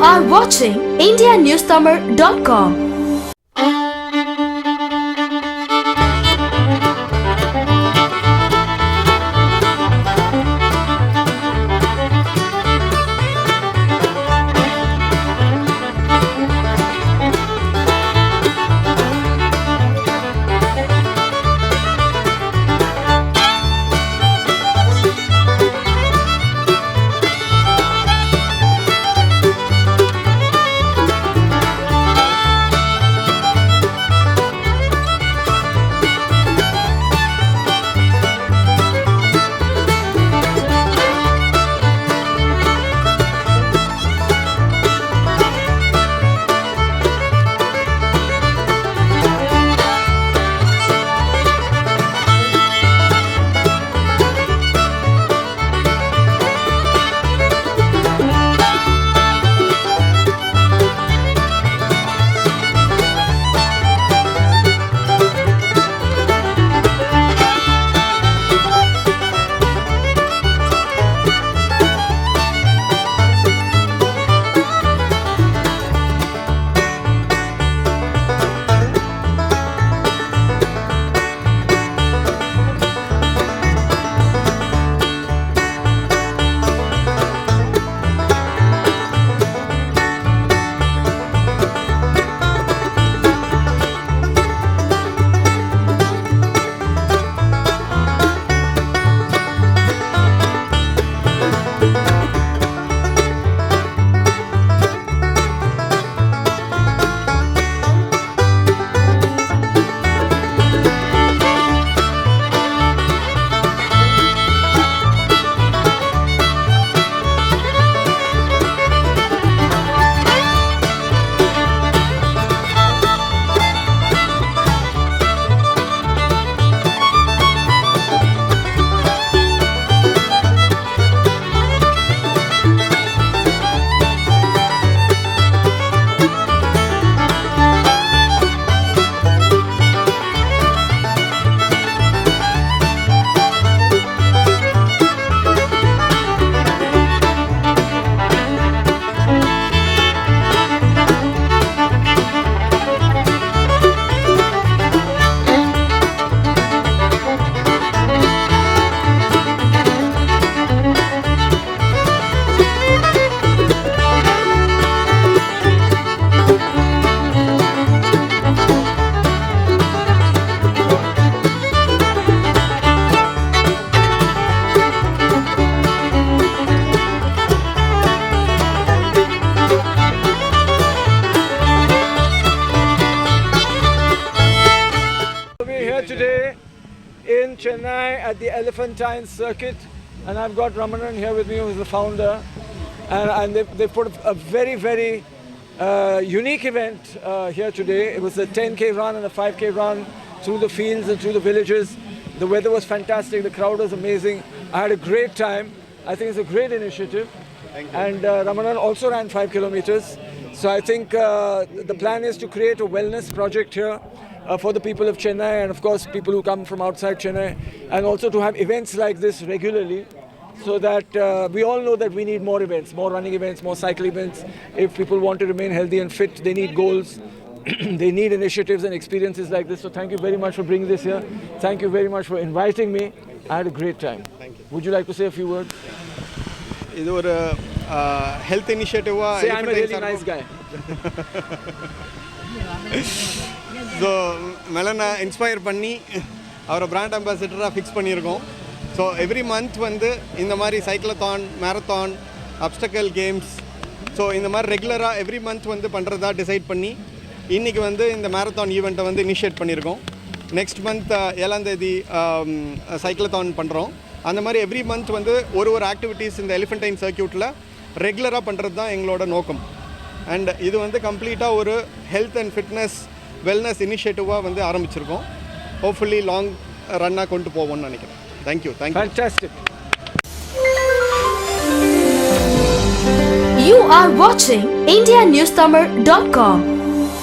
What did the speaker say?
are watching indianewstamil.com. Today in Chennai at the Elephantine Circuit, and I've got Ramanan here with me, who's the founder, and they put a very unique event here today. It was a 10K run and a 5K run through the fields and through the villages. The weather was fantastic, the crowd was amazing. I had a great time. I think it's a great initiative. Thank you. And Ramanan also ran 5 kilometers. So I think the plan is to create a wellness project here for the people of Chennai, and of course people who come from outside Chennai, and also to have events like this regularly, so that we all know that we need more events, more running events, more cycle events. If people want to remain healthy and fit, they need goals. They need initiatives and experiences like this. So thank you very much for bringing this here. Thank you very much for inviting me. I had a great time. Thank you. Would you like to say a few words? This is a health initiative. Say I'm a really nice guy. So, Melana inspire பண்ணி அவரை brand ambassador fix பண்ணியிருக்கோம். So every month வந்து இந்த மாதிரி cyclathon, marathon, obstacle games, so இந்த மாதிரி ரெகுலரா every month வந்து பண்றதா டிசைட் பண்ணி இன்னைக்கு வந்து இந்த marathon ஈவென்ட்டை வந்து இனிஷியேட் பண்ணியிருக்கோம். நெக்ஸ்ட் மந்த் 7ஆம் தேதி cyclathon பண்ணுறோம். அந்த மாதிரி எவ்ரி மந்த் வந்து ஒரு ஆக்டிவிட்டீஸ் இந்த எலிஃபென்டைன் சர்க்கியூட்டில் ரெகுலராக பண்ணுறது தான் எங்களோட நோக்கம். அண்ட் இது வந்து கம்ப்ளீட்டாக ஒரு ஹெல்த் அண்ட் ஃபிட்னஸ் வெல்னஸ் இனிஷியேட்டிவாக வந்து ஆரம்பிச்சிருக்கோம். ஹோப்ஃபுல்லி லாங் ரன்னாக கொண்டு போவோம்னு நினைக்கிறேன். Thank you. Fantastic. You are watching indianewstamil.com.